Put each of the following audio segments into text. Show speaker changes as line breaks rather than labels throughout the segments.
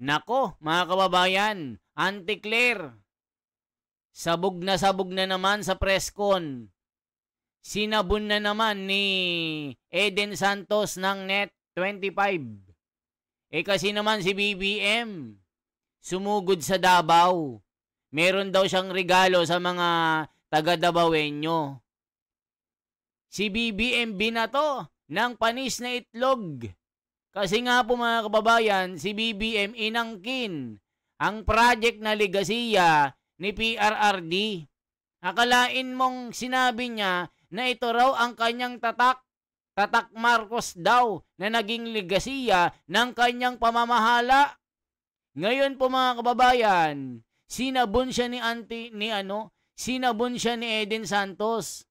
Nako, mga kababayan, Auntie Claire, sabog na naman sa presscon. Sinabon na naman ni Eden Santos ng Net25. Kasi naman si BBM, sumugod sa Davao. Meron daw siyang regalo sa mga taga-Davaoenyo. Si BBM binato ng panis na itlog. Kasi nga po mga kababayan, si BBM inangkin ang project na legasiya ni PRRD. Akalain mong sinabi niya na ito raw ang kanyang tatak Marcos daw na naging legasiya ng kanyang pamamahala. Ngayon po mga kababayan, sinabon siya sinabon siya ni Eden Santos.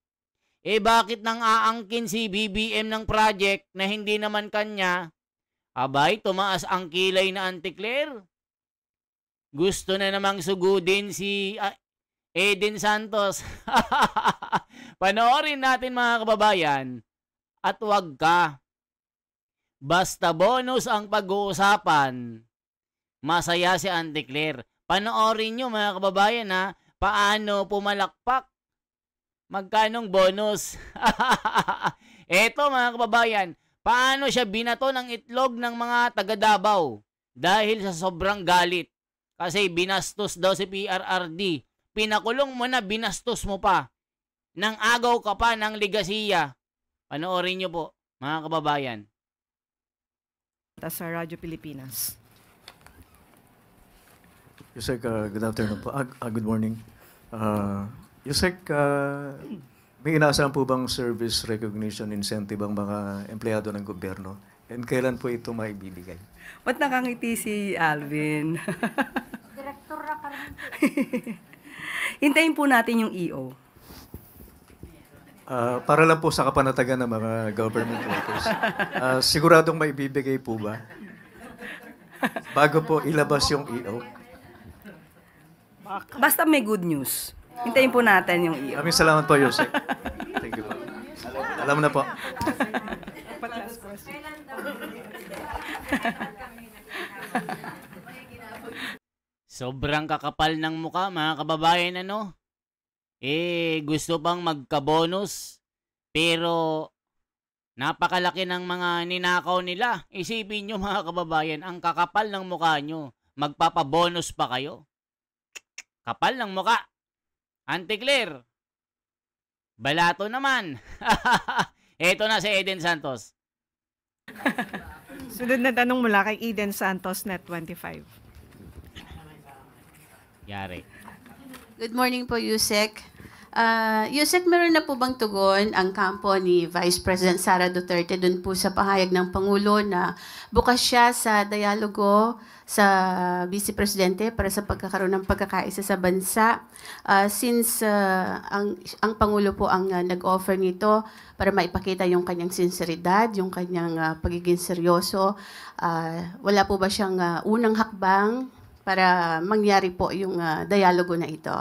Bakit nang aangkin si BBM ng project na hindi naman kanya? Abay, tumaas ang kilay na Auntie Claire. Gusto na namang sugudin si Eden Santos. Panoorin natin mga kababayan. At wag ka. Basta bonus ang pag-uusapan. Masaya si Auntie Claire. Panoorin nyo mga kababayan ha. Paano pumalakpak? Magkanong bonus? Eto mga kababayan. Paano siya binato ng itlog ng mga taga-Davao? Dahil sa sobrang galit. Kasi binastos daw si PRRD. Pinakulong mo na, binastos mo pa. Nang agaw ka pa ng legasiya. Panoorin nyo po, mga kababayan.
Sa Radyo Pilipinas.
Yusek, good afternoon po. Good morning. Yusek, may inaasahan po bang service recognition incentive ang mga empleyado ng gobyerno? And kailan po ito maibibigay?
Ba't nakangiti si Alvin?
Direktor na ka rin.
Hintayin po natin yung EO.
Para lang po sa kapanatagan ng mga government workers. Siguradong maibibigay po ba? Bago po ilabas yung EO?
Basta may good news. Hintayin po natin yung EO.
Maraming salamat po, Yusek. Thank you po. Alam na po.
Sobrang kakapal ng mukha mga kababayan ano. Gusto pang magka-bonus pero napakalaki ng mga ninakaw nila. Isipin nyo mga kababayan, ang kakapal ng mukha nyo. Magpapabonus pa kayo. Kapal ng mukha. Auntie Claire, balato naman. Eto na si Eden Santos.
Sunod na tanong mula kay Eden Santos, Net25.
Yari.
Good morning po, Yusek. Yusek, meron na po bang tugon ang kampo ni Vice President Sara Duterte dun po sa pahayag ng Pangulo na bukas siya sa dialogo sa Vice Presidente para sa pagkakaroon ng pagkakaisa sa bansa? Since ang Pangulo po ang nag-offer nito para maipakita yung kanyang sinseridad, yung kanyang pagiging seryoso, wala po ba siyang unang hakbang para mangyari po yung dialogo na ito?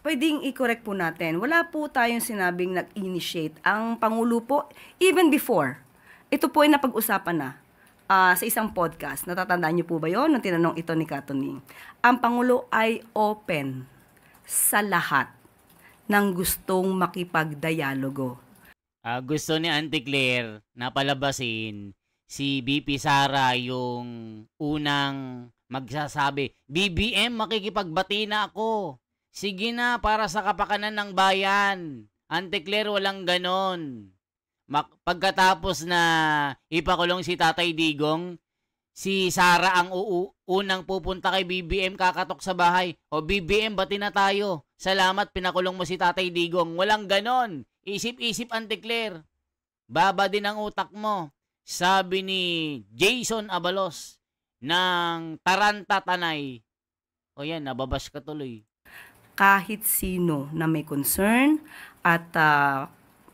Pwedeng i-correct po natin. Wala po tayong sinabing nag-initiate. Ang Pangulo po, even before, ito po ay napag-usapan na sa isang podcast. Natatandaan niyo po ba yon nung tinanong ito ni Katuning? Ang Pangulo ay open sa lahat ng gustong makipag-dialogo.
Gusto ni Auntie Claire na palabasin si BP Sara yung unang magsasabi, BBM, makikipagbati na ako. Sige na, para sa kapakanan ng bayan. Auntie Claire, walang ganon. Pagkatapos na ipakulong si Tatay Digong, si Sara ang unang pupunta kay BBM, kakatok sa bahay. O BBM, bati na tayo. Salamat, pinakulong mo si Tatay Digong. Walang ganon. Isip-isip, Auntie Claire. Baba din ang utak mo. Sabi ni Jason Abalos ng Taranta Tanay. O yan, nababash ka tuloy.
Kahit sino na may concern at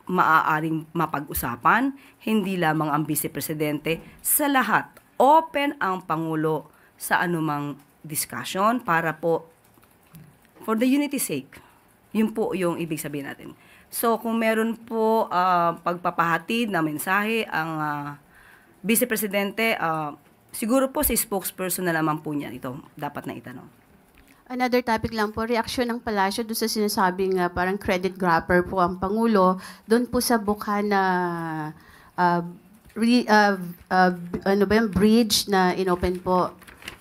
maaaring mapag-usapan, hindi lamang ang Vice Presidente, sa lahat, open ang Pangulo sa anumang discussion para po, for the unity sake, yun po yung ibig sabihin natin. So, kung meron po pagpapahatid na mensahe ang Vice Presidente, Siguro po si spokesperson na lamang po niya ito dapat na itanong.
Another topic lang po, reaksyon ng palasyo doon sa sinasabing parang credit grabber po ang Pangulo, doon po sa Bukana bridge na inopen po,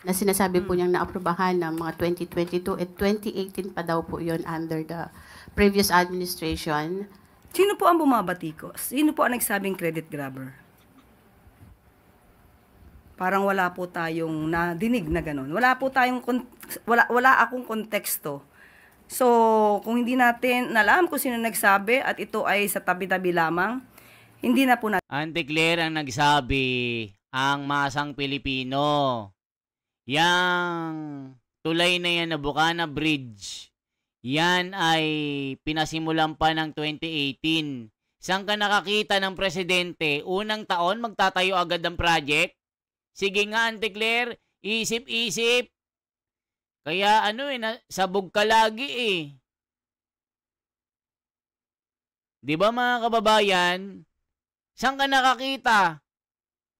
na sinasabi po niyang naaprubahan ng mga 2022 at 2018 pa daw po yon under the previous administration.
Sino po ang bumabati ko? Sino po ang nagsabing credit grabber? Parang wala po tayong nadinig na ganun. Wala po tayong wala akong konteksto. So, kung hindi natin alam kung sino nagsabi at ito ay sa tabi-tabi lamang, hindi na po natin.
Auntie Claire ang nagsabi, ang masang Pilipino. Yang tulay na yan na Bukana Bridge, yan ay pinasimulan pa ng 2018. Saan ka nakakita ng presidente? Unang taon, magtatayo agad ng project? Sige nga, Auntie Claire, isip-isip. Kaya sabog ka lagi eh. Di ba mga kababayan? Saan ka nakakita?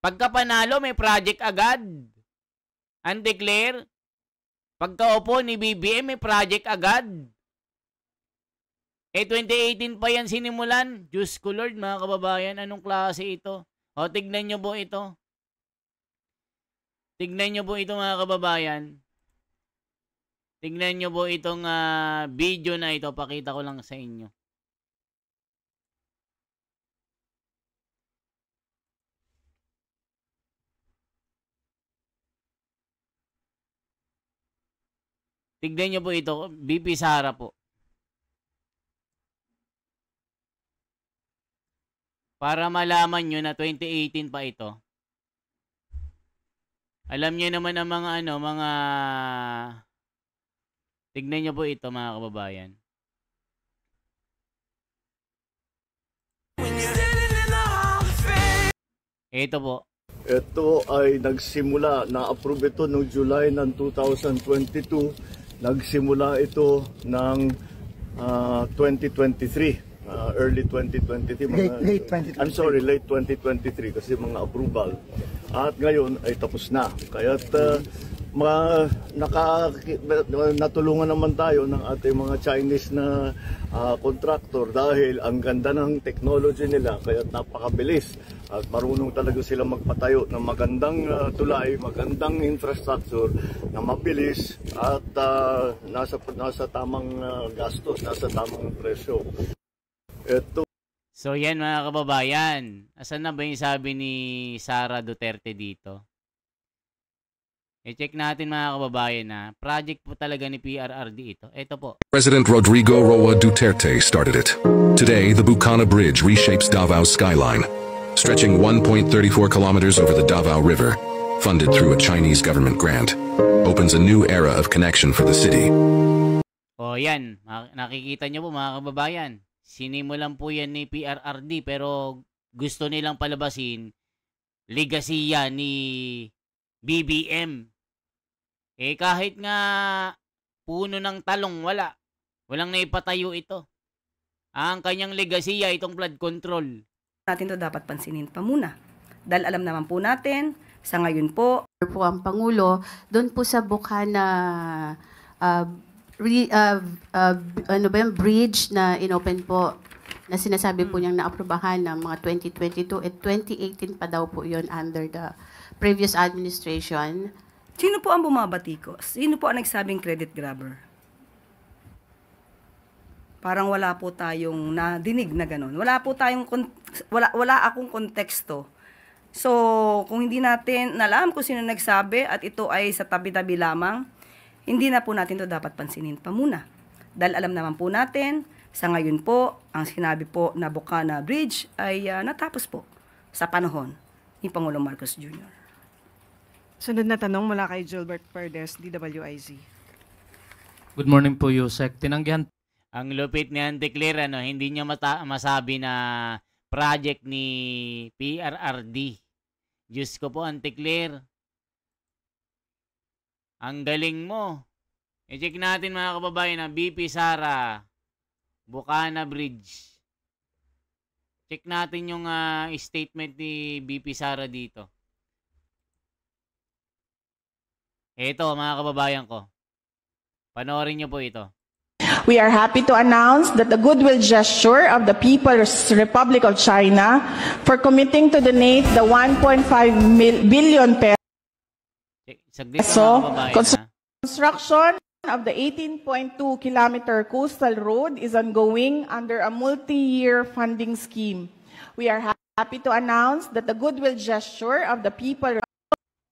Pagka panalo, may project agad. Auntie Claire, pagkaupo ni BBM, may project agad. 2018 pa yan sinimulan. Diyos ko Lord, mga kababayan, anong klase ito? O, tignan nyo po ito. Tignan nyo po ito, mga kababayan. Tignan nyo po itong video na ito. Pakita ko lang sa inyo. Tignan nyo po ito. BP Sara po. Para malaman nyo na 2018 pa ito. Alam niyo naman ang mga tignan niyo po ito, mga kababayan. Ito po.
Ito ay nagsimula, na-approve ito noong July ng 2022. Nagsimula ito ng 2023. Early 2023.
Late 2023.
I'm sorry, late 2023 kasi mga approval. At ngayon ay tapos na. Kaya't natulungan naman tayo ng ating mga Chinese na contractor dahil ang ganda ng technology nila kaya't napakabilis at marunong talaga sila magpatayo ng magandang tulay, magandang infrastructure na mabilis at nasa tamang gastos, nasa tamang presyo. Ito.
So yan mga kababayan, asan na ba yung sabi ni Sara Duterte dito? I-check natin mga kababayan na project po talaga ni PRRD ito. Ito po.
President Rodrigo Roa Duterte started it. Today, the Bukana Bridge reshapes Davao's skyline, stretching 1.34 kilometers over the Davao River, funded through a Chinese government grant, opens a new era of connection for the city.
O yan, nakikita nyo po mga kababayan. Sinimulan po yan ni PRRD pero gusto nilang palabasin legasiya ni BBM. Kahit nga puno ng talong walang naipatayo ito. Ang kanyang legasiya itong flood control.
Natin to dapat pansinin pa muna. Dahil alam naman po natin, sa ngayon po
ang Pangulo, doon po sa Bukana bridge na inopen po, na sinasabi po niyang naaprubahan ng mga 2022 at 2018 pa daw po yon under the previous administration.
Sino po ang bumabati ko? Sino po ang nagsabing credit grabber? Parang wala po tayong nadinig na ganun. Wala po tayong wala akong konteksto. So, kung hindi natin alam kung sino nagsabi at ito ay sa tabi-tabi lamang, hindi na po natin to dapat pansinin pa muna. Dahil alam naman po natin, sa ngayon po, ang sinabi po na Bukana Bridge ay natapos po sa panahon ni Pangulong Marcos Jr.
Sunod na tanong mula kay Gilbert Perdes, DWIZ.
Good morning po, Yusek. Tinanggihan.
Ang lupit ni Auntie Claire, hindi niya masabi na project ni PRRD. Diyos ko po, Auntie Claire. Ang galing mo. I-check natin mga kababayan na BP Sara, Bukana Bridge. Check natin yung statement ni BP Sara dito. Ito, mga kababayan ko. Panoorin niyo po ito.
We are happy to announce that the goodwill gesture of the People's Republic of China for committing to donate the 1.5 billion
Saglit
peso
mga kababayan, ha?
construction of the 18.2-kilometer coastal road is ongoing under a multi-year funding scheme. We are happy to announce that the goodwill gesture of the people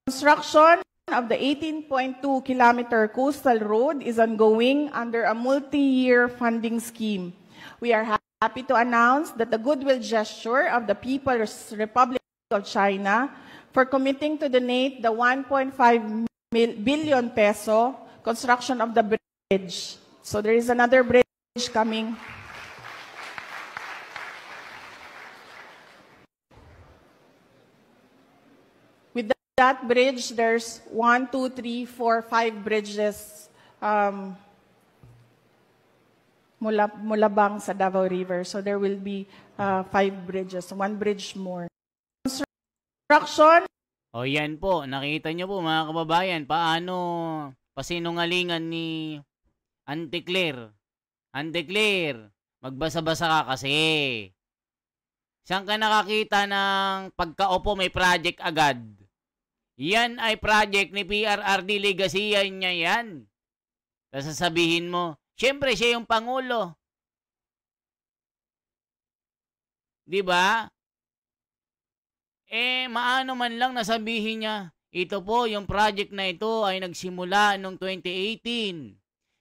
construction of the 18.2-kilometer coastal road is ongoing under a multi-year funding scheme. We are happy to announce that the goodwill gesture of the People's Republic of China for committing to donate the 1.5 billion peso construction of the bridge. So there is another bridge coming. With that bridge, there's 1, 2, 3, 4, 5 bridges Mulabang sa Davao River. So there will be 5 bridges, 1 bridge more. Construction.
O yan po, nakita nyo po mga kababayan, paano pasinungalingan ni Auntie Claire. Auntie Claire, magbasa-basa ka kasi. Saan ka nakakita ng pagkaupo may project agad? Yan ay project ni PRRD, legacy niya yan. Tapos sasabihin mo, syempre siya yung Pangulo. Diba? Maano man lang nasabihin niya, ito po, yung project na ito ay nagsimula noong 2018.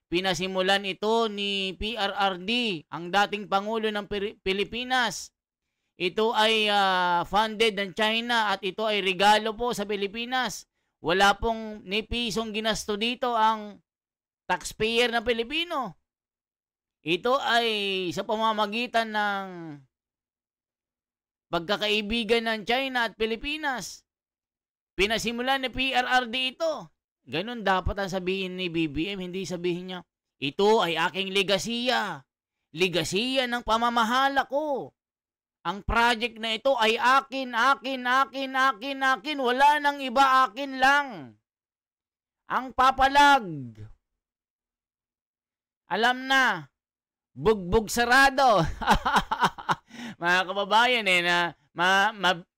Pinasimulan ito ni PRRD, ang dating Pangulo ng Pilipinas. Ito ay funded ng China at ito ay regalo po sa Pilipinas. Wala pong ni pisong ginasto dito ang taxpayer na Pilipino. Ito ay sa pamamagitan ng pagkakaibigan ng China at Pilipinas. Pinasimulan ni PRRD ito. Ganun dapat ang sabihin ni BBM, hindi sabihin niya, ito ay aking legasiya. Legasiya ng pamamahala ko. Ang project na ito ay akin. Wala nang iba, akin lang. Ang papalag. Alam na. Bugbog sarado. Mga kababayan na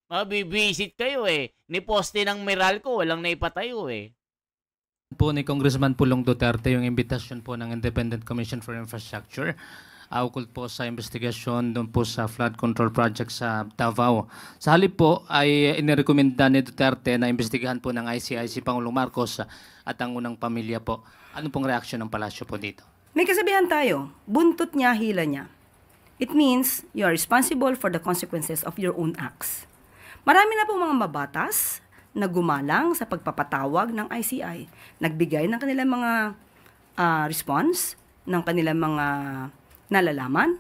mabibisit kayo Ni-poste ng Meralco, walang naipatayo
Po ni Congressman Pulong Duterte yung imbitasyon po ng Independent Commission for Infrastructure ukol po sa investigasyon doon po sa flood control project sa Davao. Sa halip po ay inirekomenda ni Duterte na investigahan po ng ICIC Pangulong Marcos at ang unang pamilya po. Ano pong reaksyon ng palasyo po dito?
May kasabihan tayo, buntot niya, hila niya. It means you are responsible for the consequences of your own acts. Marami na po mga mabatas na gumalang sa pagpapatawag ng ICI. Nagbigay ng kanilang mga response, ng kanilang mga nalalaman.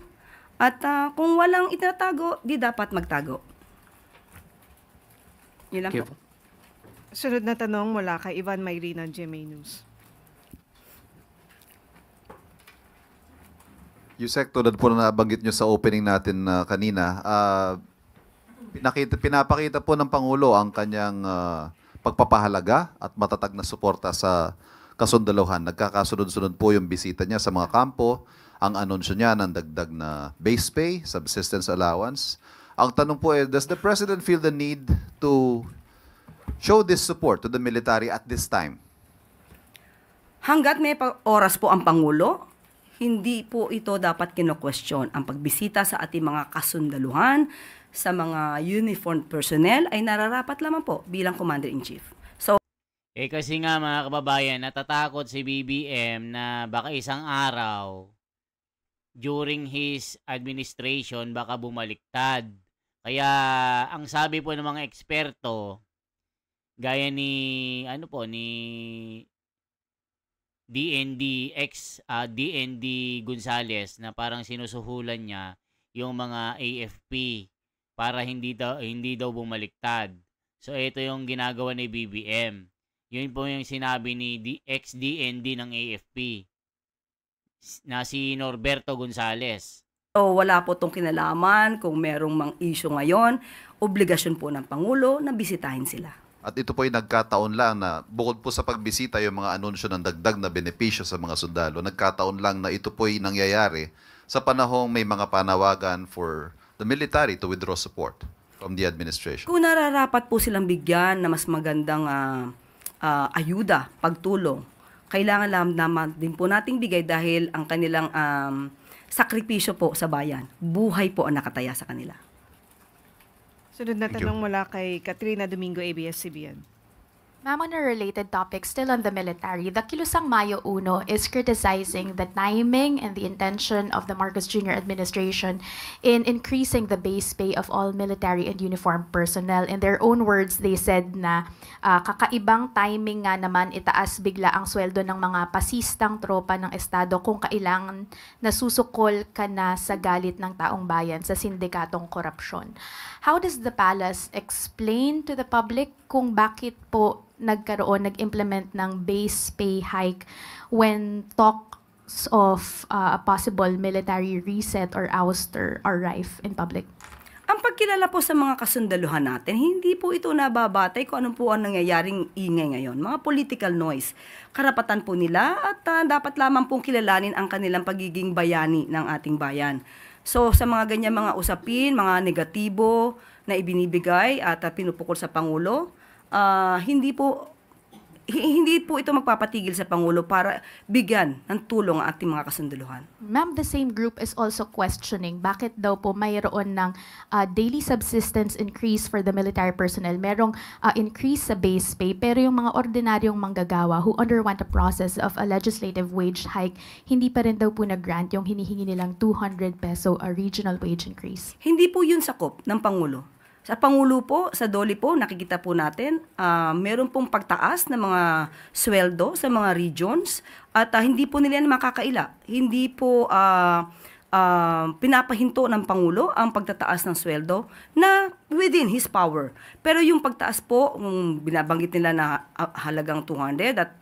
At kung walang itatago, di dapat magtago. Yun lang po.
Sunod na tanong mula kay Ivan Mayrina, GMA News.
Yusek, tulad po na nabanggit nyo sa opening natin kanina, pinapakita po ng Pangulo ang kanyang pagpapahalaga at matatag na suporta sa kasundaluhan. Nagkakasunod-sunod po yung bisita niya sa mga kampo, ang anunsyo niya ng dagdag na base pay, subsistence allowance. Ang tanong po does the President feel the need to show this support to the military at this time?
Hanggat may oras po ang Pangulo, hindi po ito dapat kino-question. Ang pagbisita sa ating mga kasundaluhan, sa mga uniformed personnel ay nararapat lamang po bilang Commander-in-Chief. So,
kasi nga mga kababayan, natatakot si BBM na baka isang araw during his administration baka bumaliktad. Kaya ang sabi po ng mga eksperto, gaya ni DND Gonzales na parang sinusuhulan niya yung mga AFP para hindi daw bumaliktad. So ito yung ginagawa ni BBM. Yun po yung sinabi ni ex-DND ng AFP na si Norberto Gonzales.
So wala po itong kinalaman kung merong mang issue ngayon, obligasyon po ng Pangulo na bisitahin sila.
At ito po ay nagkataon lang na bukod po sa pagbisita yung mga anunsyo ng dagdag na benepisyo sa mga sundalo, nagkataon lang na ito po ay nangyayari sa panahong may mga panawagan for the military to withdraw support from the administration.
Kung nararapat po silang bigyan na mas magandang ayuda, pagtulong, kailangan naman din po nating bigay dahil ang kanilang sakripisyo po sa bayan, buhay po ang nakataya sa kanila.
Sunod na tanong mula kay Katrina Domingo, ABS-CBN.
Ma'am, on a related topic, still on the military, the Kilusang Mayo Uno is criticizing the timing and the intention of the Marcos Jr. administration in increasing the base pay of all military and uniformed personnel. In their own words, they said na kakaibang timing nga naman itaas bigla ang sweldo ng mga pasistang tropa ng Estado kung kailangan nasusukol ka na sa galit ng taong bayan sa sindikatong korupsyon. How does the palace explain to the public kung bakit po nag-implement ng base pay hike when talks of a possible military reset or ouster are rife in public?
Ang pagkilala po sa mga kasundaluhan natin, hindi po ito nababatay kung ano po ang nangyayaring ingay ngayon. Mga political noise. Karapatan po nila at dapat lamang pong kilalanin ang kanilang pagiging bayani ng ating bayan. So sa mga ganyan mga usapin, mga negatibo na ibinibigay at pinupukol sa Pangulo, hindi po ito magpapatigil sa Pangulo para bigyan ng tulong ang ating mga kasunduluhan.
Ma'am, the same group is also questioning bakit daw po mayroon ng daily subsistence increase for the military personnel. Merong increase sa base pay, pero yung mga ordinaryong manggagawa who underwent a process of a legislative wage hike, hindi pa rin daw po nag-grant yung hinihingi nilang 200 peso a regional wage increase.
Hindi po yun sakop ng Pangulo. Sa Pangulo po, sa DOLE po, nakikita po natin, meron pong pagtaas ng mga sweldo sa mga regions at hindi po nila makakaila. Hindi po pinapahinto ng Pangulo ang pagtataas ng sweldo na within his power. Pero yung pagtaas po, binabanggit nila na halagang 200 at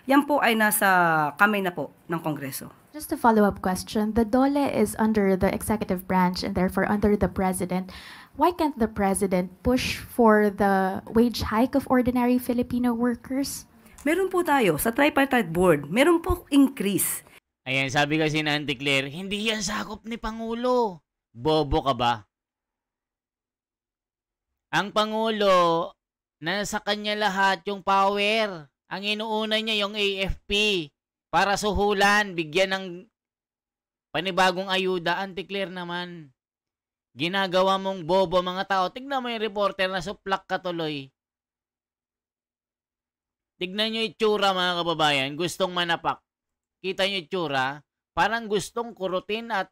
yan po ay nasa kamay na po ng Kongreso.
Just a follow-up question. The DOLE is under the executive branch and therefore under the President. Why can't the President push for the wage hike of ordinary Filipino workers?
Meron po tayo sa tripartite board. Meron po increase.
Ayan, sabi kasi na Auntie Claire, hindi yan sakop ni Pangulo. Bobo ka ba? Ang Pangulo, nasa kanya lahat yung power. Ang inuuna niya yung AFP para suhulan, bigyan ng panibagong ayuda. Auntie Claire naman, ginagawa mong bobo mga tao. Tignan mo yung reporter na suplak ka tuloy. Tignan nyo yung tsura mga kababayan. Gustong manapak. Kita nyo yung tsura. Parang gustong kurutin at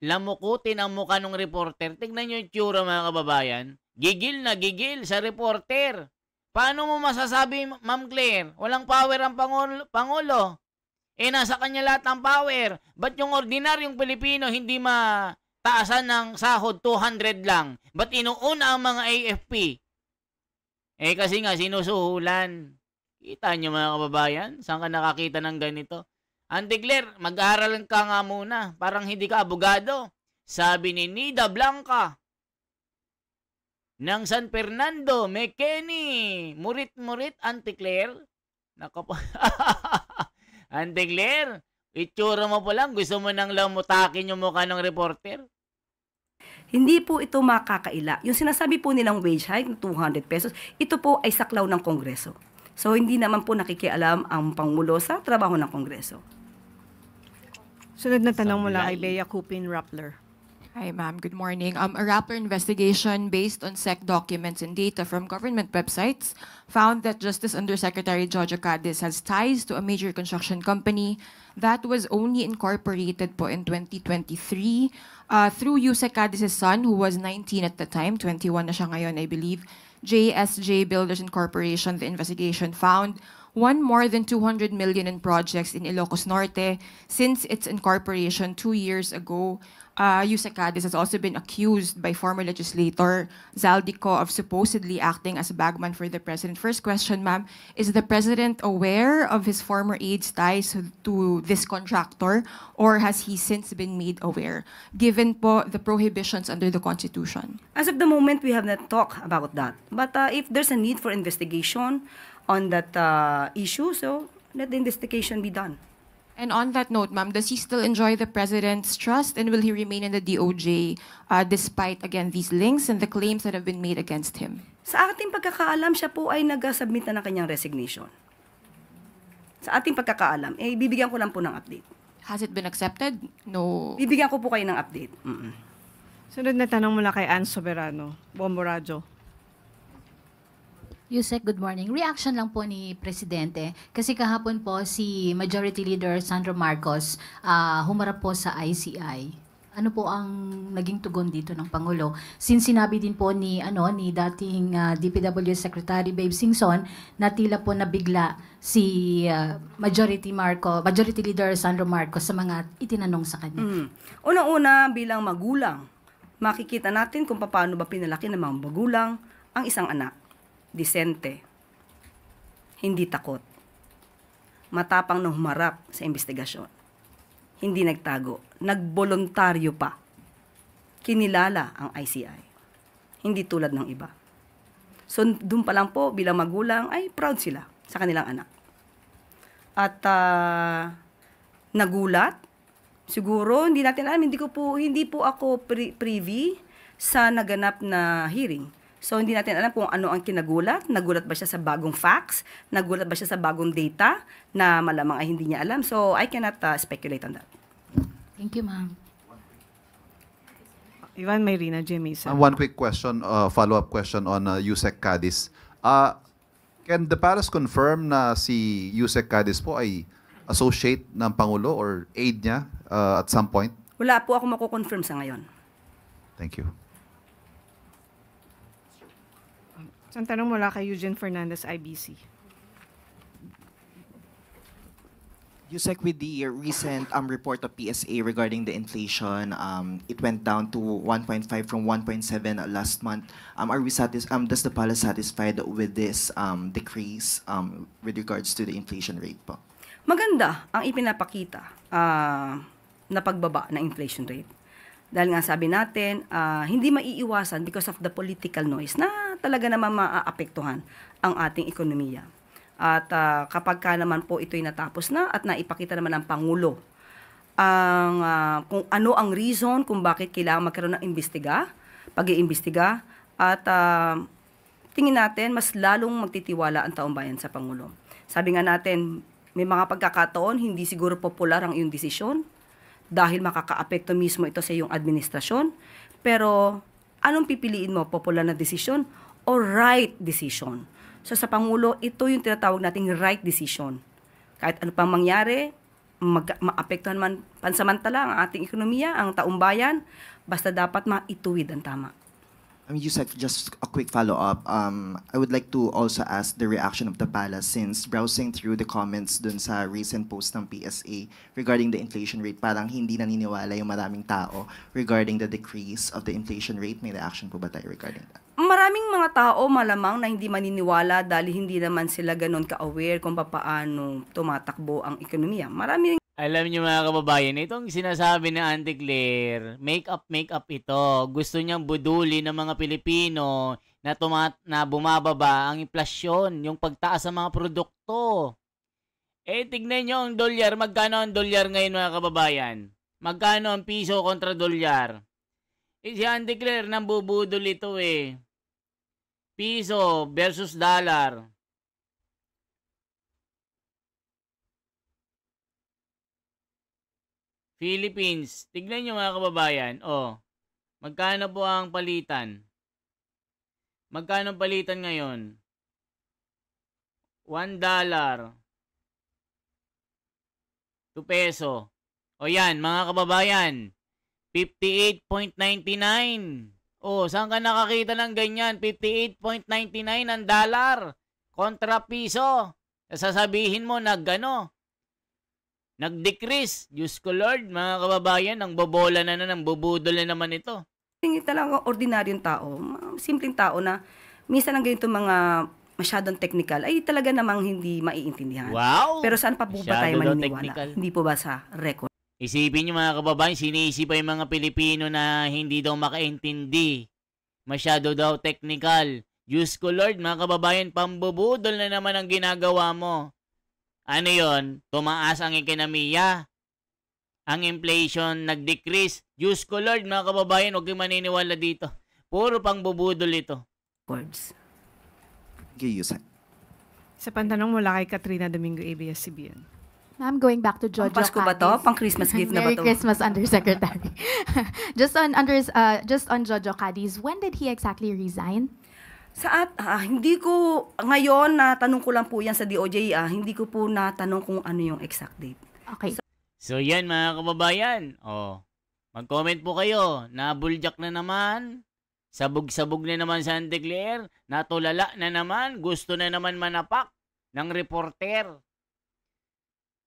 lamukutin ang mukha ng reporter. Tignan nyo yung tsura mga kababayan. Gigil na gigil sa reporter. Paano mo masasabi, Ma'am Claire? Walang power ang Pangulo. Nasa kanya lahat ng power. Ba't yung ordinaryong Pilipino hindi taasan ng sahod 200 lang? Ba't inuuna ang mga AFP? Kasi nga sinusuhulan. Kita nyo mga kababayan? Saan ka nakakita ng ganito? Auntie Claire, mag-aaral ka nga muna. Parang hindi ka abogado. Sabi ni Nida Blanca ng San Fernando, Mekeni. Murit-murit, Auntie Claire. Auntie Claire, itsura mo po lang. Gusto mo nang lamutakin yung mukha ng reporter?
Hindi po ito makakaila. Yung sinasabi po nilang wage hike ng 200 pesos, ito po ay saklaw ng Kongreso. So hindi naman po nakikialam ang Pangulo sa trabaho ng Kongreso.
Sunod na tanong mula kay Bea Cupin Rappler.
Hi, ma'am. Good morning. A Rappler investigation based on SEC documents and data from government websites found that Justice Undersecretary Jojo Cadiz has ties to a major construction company that was only incorporated po in 2023 through Yusek Cadiz's son, who was 19 at the time, 21 na siya ngayon, I believe, JSJ Builders Incorporation. The investigation found won more than 200 million in projects in Ilocos Norte since its incorporation 2 years ago. Yusek Cadiz has also been accused by former legislator Zaldico of supposedly acting as a bagman for the president. First question, ma'am, is the president aware of his former aide's ties to this contractor, or has he since been made aware, given po the prohibitions under the Constitution?
As of the moment, we have not talked about that. But if there's a need for investigation on that issue, so let the investigation be done.
And on that note, ma'am, does he still enjoy the president's trust, and will he remain in the DOJ despite, again, these links and the claims that have been made against him?
Sa ating pagkakaalam, siya po ay nag-submit na ng kanyang resignation. Sa ating pagkakaalam, bibigyan ko lang po ng update.
Has it been accepted? No.
Bibigyan ko po kayo ng update.
Sunod na tanong mula kay Ann Soberano, Bombo Radyo.
Yusek, good morning. Reaction lang po ni Presidente. Kasi kahapon po si Majority Leader Sandro Marcos humarap po sa ICI. Ano po ang naging tugon dito ng Pangulo? Since sinabi din po ni dating DPW Secretary Babe Singson na tila po nabigla si Majority Leader Sandro Marcos sa mga itinanong sa kanya.
Unang-una, bilang magulang, makikita natin kung paano ba pinalaki ng mga magulang ang isang anak. Disente, hindi takot, matapang na humarap sa investigasyon, hindi nagtago, nagboluntaryo pa, kinilala ang ICI, hindi tulad ng iba. So, doon pa lang po, bilang magulang, ay proud sila sa kanilang anak. At nagulat, siguro, hindi natin alam, hindi po ako privy sa naganap na hearing. So, hindi natin alam kung ano ang kinagulat. Nagulat ba siya sa bagong facts? Nagulat ba siya sa bagong data na malamang ay hindi niya alam? So, I cannot speculate on that.
Thank you, ma'am.
Ivan Mayrina, Jamisa.
One quick question, follow-up question on Yusek Cadiz. Can the Palace confirm na si Yusek Cadiz po ay associate ng Pangulo or aide niya at some point?
Wala po ako mako-confirm sa ngayon.
Thank you.
Ang tanong mula kay Eugene Fernandez, IBC.
Yusek, with the recent report of PSA regarding the inflation, it went down to 1.5 from 1.7 last month. Are we does the Palace satisfied with this decrease with regards to the inflation rate po?
Maganda ang ipinapakita na pagbaba ng inflation rate. Dahil nga sabi natin, hindi maiiwasan because of the political noise na talaga naman maaapektuhan ang ating ekonomiya. At kapag ka naman po ito'y natapos na at naipakita naman ng Pangulo kung ano ang reason kung bakit kailangan magkaroon ng pag-iimbestiga at tingin natin mas lalong magtitiwala ang taong bayan sa Pangulo. Sabi nga natin, may mga pagkakataon hindi siguro popular ang iyong desisyon dahil makakaapekto mismo ito sa iyong administrasyon. Pero anong pipiliin mo? Popular na desisyon o right decision? So sa Pangulo, ito yung tinatawag nating right decision. Kahit ano pang mangyari, maapektuhan man pansamantala ang ating ekonomiya, ang taong bayan, basta dapat maituwid ang tama.
Yusek, just a quick follow-up. I would like to also ask the reaction of the Palace since browsing through the comments dun sa recent post ng PSA regarding the inflation rate, parang hindi naniniwala yung maraming tao regarding the decrease of the inflation rate. May reaction po ba tayo regarding that?
Maraming mga tao malamang na hindi maniniwala dahil hindi naman sila ganun ka-aware kung paano tumatakbo ang ekonomiya. Maraming
Alam niyo mga kababayan, itong sinasabi ni Auntie Claire, make up ito. Gusto niyang buduli ng mga Pilipino na bumababa ang inflasyon, yung pagtaas ng mga produkto. Tignan niyo ang dolyar. Magkano ang dolyar ngayon mga kababayan? Magkano ang piso kontra dolyar? Si Auntie Claire, nambubudol ito Piso versus dollar. Philippines, tignan nyo mga kababayan. Magkano po ang palitan? Magkano ang palitan ngayon? $1 to peso. Yan, mga kababayan. 58.99. Saan ka nakakita ng ganyan? 58.99 ang dollar kontra piso. Sasabihin mo nag-decrease. Diyos ko Lord, mga kababayan, ang bobola na nang bubudol na naman ito.
Hindi talaga ordinaryong tao, simpleng tao na minsan ang ganito mga masyadong technical ay talaga namang hindi maiintindihan.
Wow!
Pero saan pa po ba tayo
Masyado daw
maniniwala?
technical.
Hindi po ba sa record?
Isipin nyo mga kababayan, sinisi pa yung mga Pilipino na hindi daw makaintindi. Masyado daw technical. Diyos ko Lord, mga kababayan, pambubudol na naman ang ginagawa mo. Ano yon? Tumaas ang ekonomiya. Ang inflation nag-decrease. Diyos ko Lord, mga kababayan, huwag kayong maniniwala dito. Puro pang bubudol ito.
Words.
Isa pang tanong mula kay Katrina Domingo, ABS-CBN.
Ma'am, going back to Jojo
Pasko ba to? Pang Christmas gift na ba to?
Merry Christmas, Undersecretary. just on Jojo Cadiz, when did he exactly resign?
Hindi ko, ngayon, natanong ko lang po yan sa DOJ, hindi ko po natanong kung ano yung exact date.
Okay.
So yan mga kababayan. Mag-comment po kayo. Nabuljak na naman. Sabog-sabog na naman sa Anticlear. Natulala na naman. Gusto na naman manapak ng reporter.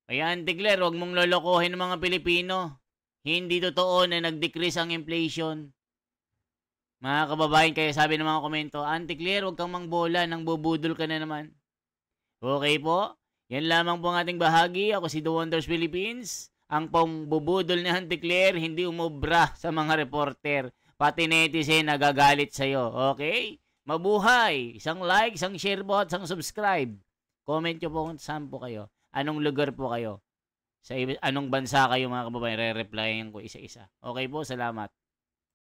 Kaya Anticlear, huwag mong lolokohin ng mga Pilipino. Hindi totoo na nag-decrease ang inflation. Mga kababayan, kaya sabi ng mga komento, Anticlear, huwag kang mangbola, nang bubudol ka na naman. Okay po? Yan lamang po ang ating bahagi. Ako si The Wonders Philippines. Ang pambubudol ni Anticlear, hindi umubra sa mga reporter. Pati netizen nagagalit sa'yo. Okay? Mabuhay! Isang like, isang share po at isang subscribe. Comment nyo po kung saan po kayo. Anong lugar po kayo. Sa anong bansa kayo mga kababayan. Re-replyan ko isa-isa. Okay po? Salamat.